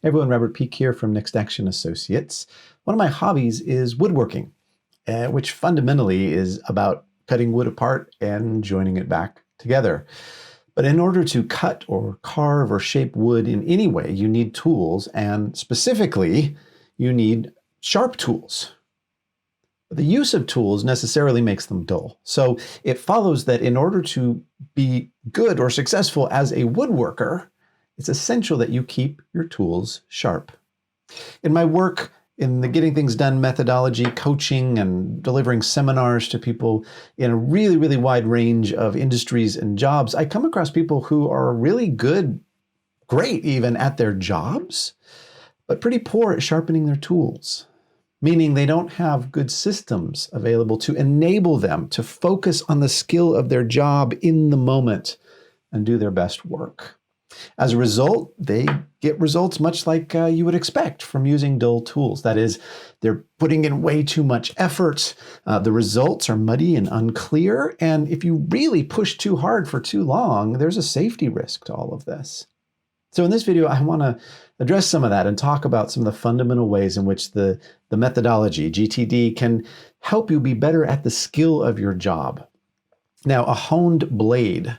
Hey everyone, Robert Peake here from Next Action Associates. One of my hobbies is woodworking, which fundamentally is about cutting wood apart and joining it back together. But in order to cut or carve or shape wood in any way, you need tools, and specifically, you need sharp tools. But the use of tools necessarily makes them dull. So it follows that in order to be good or successful as a woodworker, it's essential that you keep your tools sharp. In my work in the Getting Things Done methodology, coaching and delivering seminars to people in a really, really wide range of industries and jobs, I come across people who are really good, great even at their jobs, but pretty poor at sharpening their tools, meaning they don't have good systems available to enable them to focus on the skill of their job in the moment and do their best work. As a result, they get results much like you would expect from using dull tools. That is, they're putting in way too much effort. The results are muddy and unclear. And if you really push too hard for too long, there's a safety risk to all of this. So in this video, I want to address some of that and talk about some of the fundamental ways in which the methodology, GTD, can help you be better at the skill of your job. Now, a honed blade,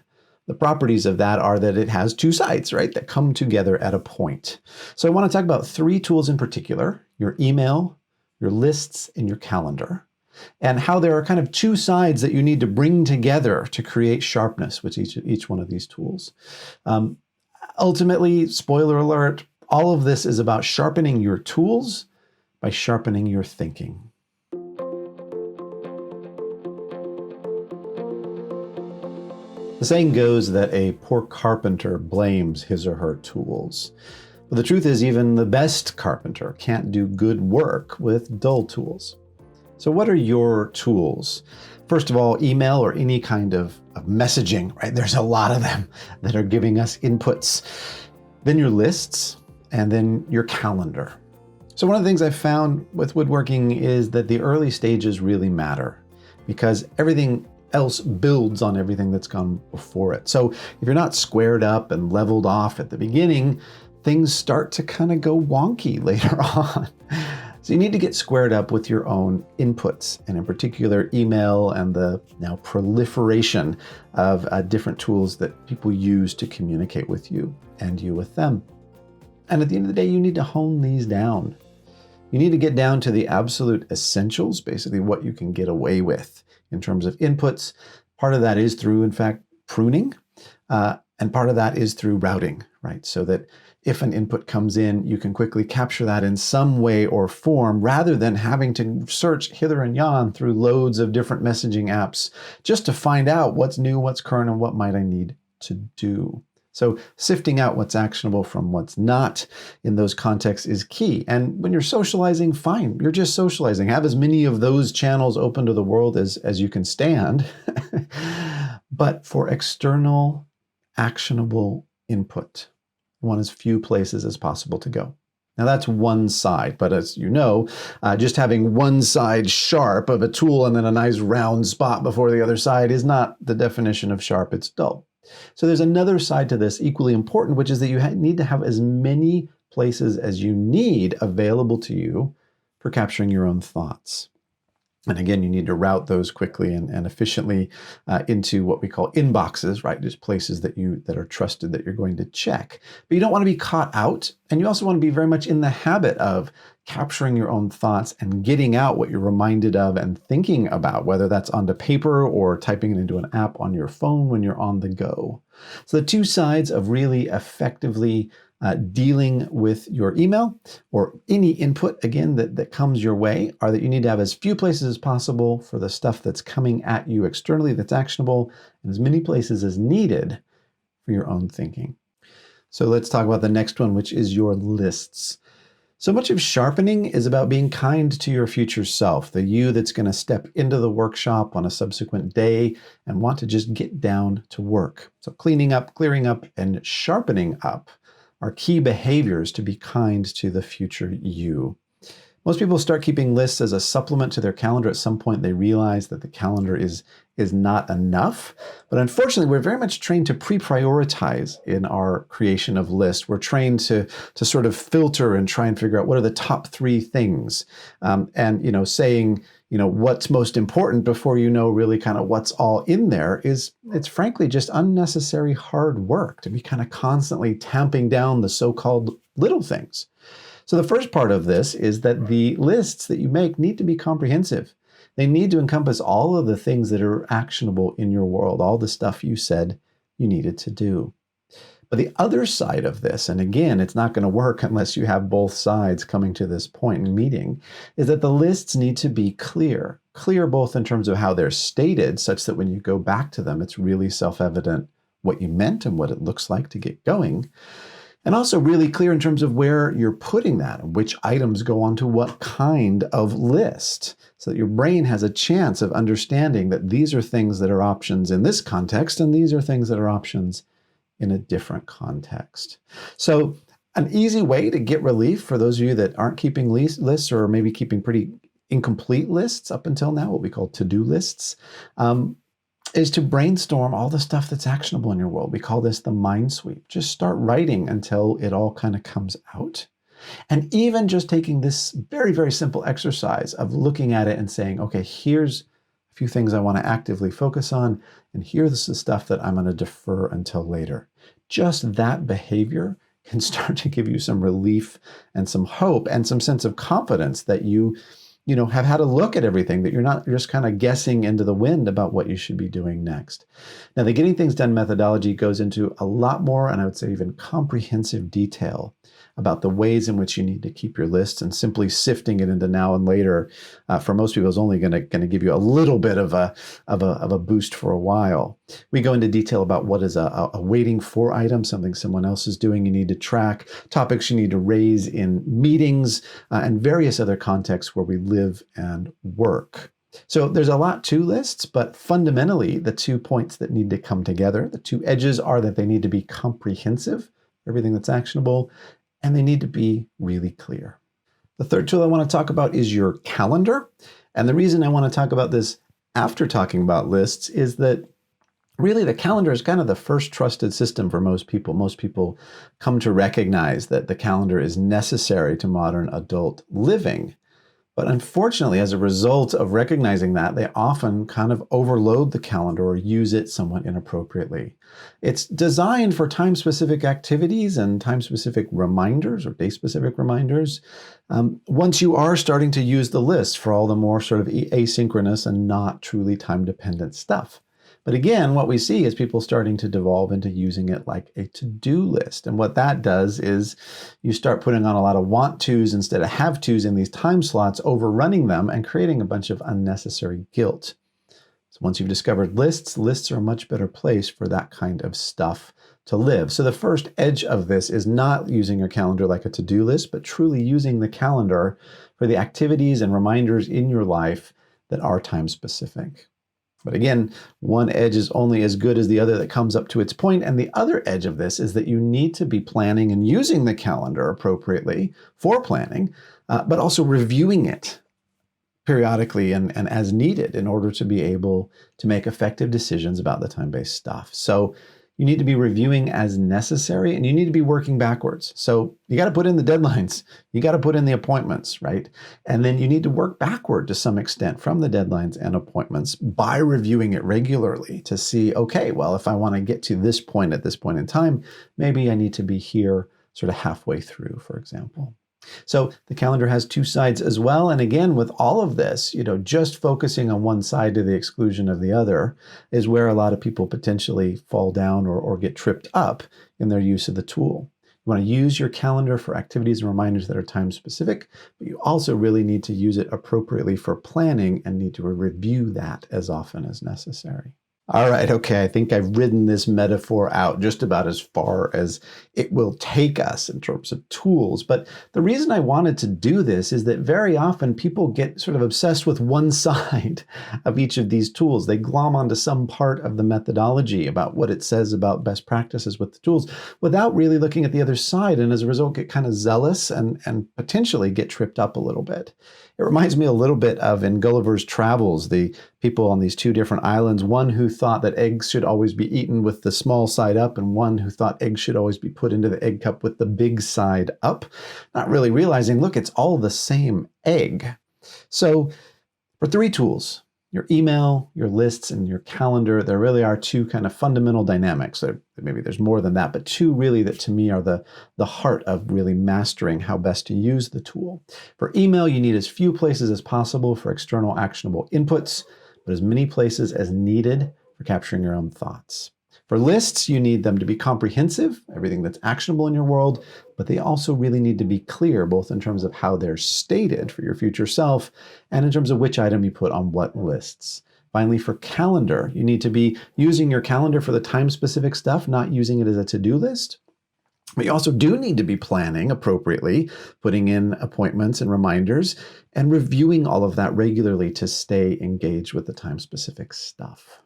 the properties of that are that it has two sides, right, that come together at a point. So I want to talk about three tools in particular: your email, your lists, and your calendar, and how there are kind of two sides that you need to bring together to create sharpness with each one of these tools. Ultimately, spoiler alert, all of this is about sharpening your tools by sharpening your thinking. The saying goes that a poor carpenter blames his or her tools. But the truth is, even the best carpenter can't do good work with dull tools. So what are your tools? First of all, email or any kind of messaging, right? There's a lot of them that are giving us inputs. Then your lists, and then your calendar. So one of the things I've found with woodworking is that the early stages really matter because everything else builds on everything that's gone before it. So if you're not squared up and leveled off at the beginning, things start to kind of go wonky later on. So you need to get squared up with your own inputs, and in particular email and the now proliferation of different tools that people use to communicate with you and you with them. And at the end of the day, you need to hone these down. You need to get down to the absolute essentials, basically what you can get away with in terms of inputs. Part of that is through, in fact, pruning, and part of that is through routing, right? So that if an input comes in, you can quickly capture that in some way or form rather than having to search hither and yon through loads of different messaging apps just to find out what's new, what's current, and what might I need to do. So sifting out what's actionable from what's not in those contexts is key. And when you're socializing, fine, you're just socializing. Have as many of those channels open to the world as you can stand. But for external, actionable input, you want as few places as possible to go. Now that's one side, but as you know, just having one side sharp of a tool and then a nice round spot before the other side is not the definition of sharp, it's dull. So there's another side to this equally important, which is that you need to have as many places as you need available to you for capturing your own thoughts. And again, you need to route those quickly and efficiently into what we call inboxes, right? Just places that are trusted that you're going to check. But you don't want to be caught out. And you also want to be very much in the habit of capturing your own thoughts and getting out what you're reminded of and thinking about, whether that's onto paper or typing it into an app on your phone when you're on the go. So the two sides of really effectively dealing with your email or any input, again, that comes your way are that you need to have as few places as possible for the stuff that's coming at you externally that's actionable, and as many places as needed for your own thinking. So let's talk about the next one, which is your lists. So much of sharpening is about being kind to your future self, the you that's going to step into the workshop on a subsequent day and want to just get down to work. So cleaning up, clearing up, and sharpening up are key behaviors to be kind to the future you. Most people start keeping lists as a supplement to their calendar. At some point, they realize that the calendar is not enough. But unfortunately, we're very much trained to pre-prioritize in our creation of lists. We're trained to sort of filter and try and figure out what are the top 3 things. And saying, what's most important before you know really kind of what's all in there it's frankly just unnecessary hard work to be kind of constantly tamping down the so-called little things. So the first part of this is that the lists that you make need to be comprehensive. They need to encompass all of the things that are actionable in your world, all the stuff you said you needed to do. But the other side of this, and again, it's not going to work unless you have both sides coming to this point in meeting, is that the lists need to be clear. Clear both in terms of how they're stated, such that when you go back to them, it's really self-evident what you meant and what it looks like to get going. And also really clear in terms of where you're putting that and which items go onto what kind of list, so that your brain has a chance of understanding that these are things that are options in this context and these are things that are options in a different context. So an easy way to get relief for those of you that aren't keeping lists or maybe keeping pretty incomplete lists up until now, what we call to-do lists, is to brainstorm all the stuff that's actionable in your world. We call this the mind sweep. Just start writing until it all kind of comes out. And even just taking this very, very simple exercise of looking at it and saying, okay, here's a few things I want to actively focus on, and here's the stuff that I'm going to defer until later. Just that behavior can start to give you some relief and some hope and some sense of confidence that you have had a look at everything, that you're not just kind of guessing into the wind about what you should be doing next. Now, the Getting Things Done methodology goes into a lot more, and I would say even comprehensive detail about the ways in which you need to keep your lists, and simply sifting it into now and later for most people is only going to give you a little bit of a boost for a while. We go into detail about what is a waiting for item, something someone else is doing you need to track, topics you need to raise in meetings, and various other contexts where we live and work. So there's a lot to lists, but fundamentally the 2 points that need to come together, the 2 edges, are that they need to be comprehensive, everything that's actionable, and they need to be really clear. The third tool I want to talk about is your calendar. And the reason I want to talk about this after talking about lists is that really the calendar is kind of the first trusted system for most people. Most people come to recognize that the calendar is necessary to modern adult living. But unfortunately, as a result of recognizing that, they often kind of overload the calendar or use it somewhat inappropriately. It's designed for time-specific activities and time-specific reminders or day-specific reminders. Once you are starting to use the list for all the more sort of asynchronous and not truly time-dependent stuff. But again, what we see is people starting to devolve into using it like a to-do list. And what that does is you start putting on a lot of want tos instead of have tos in these time slots, overrunning them and creating a bunch of unnecessary guilt. So once you've discovered lists, lists are a much better place for that kind of stuff to live. So the first edge of this is not using your calendar like a to-do list, but truly using the calendar for the activities and reminders in your life that are time specific. But again, one edge is only as good as the other that comes up to its point. And the other edge of this is that you need to be planning and using the calendar appropriately for planning, but also reviewing it periodically and as needed in order to be able to make effective decisions about the time-based stuff. So you need to be reviewing as necessary, and you need to be working backwards. So you got to put in the deadlines, you got to put in the appointments, right? And then you need to work backward to some extent from the deadlines and appointments by reviewing it regularly to see, okay, well, if I want to get to this point at this point in time, maybe I need to be here sort of halfway through, for example. So the calendar has 2 sides as well. And again, with all of this, just focusing on one side to the exclusion of the other is where a lot of people potentially fall down or get tripped up in their use of the tool. You want to use your calendar for activities and reminders that are time specific, but you also really need to use it appropriately for planning and need to review that as often as necessary. All right, okay, I think I've ridden this metaphor out just about as far as it will take us in terms of tools. But the reason I wanted to do this is that very often people get sort of obsessed with one side of each of these tools. They glom onto some part of the methodology about what it says about best practices with the tools without really looking at the other side. And as a result, get kind of zealous and potentially get tripped up a little bit. It reminds me a little bit of in Gulliver's Travels, the people on these two different islands, one who thought that eggs should always be eaten with the small side up, and one who thought eggs should always be put into the egg cup with the big side up, not really realizing, look, it's all the same egg. So for 3 tools, your email, your lists, and your calendar, there really are 2 kind of fundamental dynamics. Maybe there's more than that, but 2 really that to me are the heart of really mastering how best to use the tool. For email, you need as few places as possible for external actionable inputs, but as many places as needed for capturing your own thoughts. For lists, you need them to be comprehensive, everything that's actionable in your world, but they also really need to be clear, both in terms of how they're stated for your future self and in terms of which item you put on what lists. Finally, for calendar, you need to be using your calendar for the time-specific stuff, not using it as a to-do list. But you also do need to be planning appropriately, putting in appointments and reminders, and reviewing all of that regularly to stay engaged with the time-specific stuff.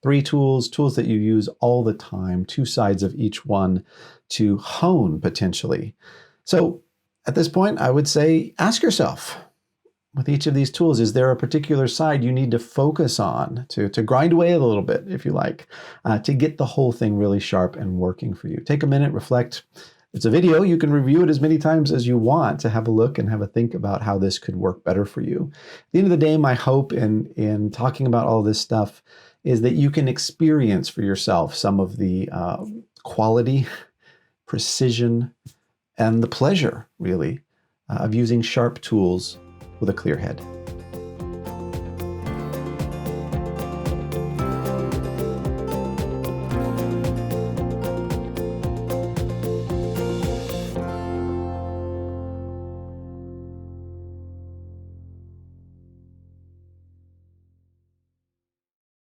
3 tools that you use all the time, 2 sides of each one to hone potentially. So at this point, I would say, ask yourself, with each of these tools, is there a particular side you need to focus on, to grind away a little bit, if you like, to get the whole thing really sharp and working for you? Take a minute, reflect. It's a video. You can review it as many times as you want to have a look and have a think about how this could work better for you. At the end of the day, my hope in talking about all this stuff is that you can experience for yourself some of the quality, precision, and the pleasure, really, of using sharp tools with a clear head.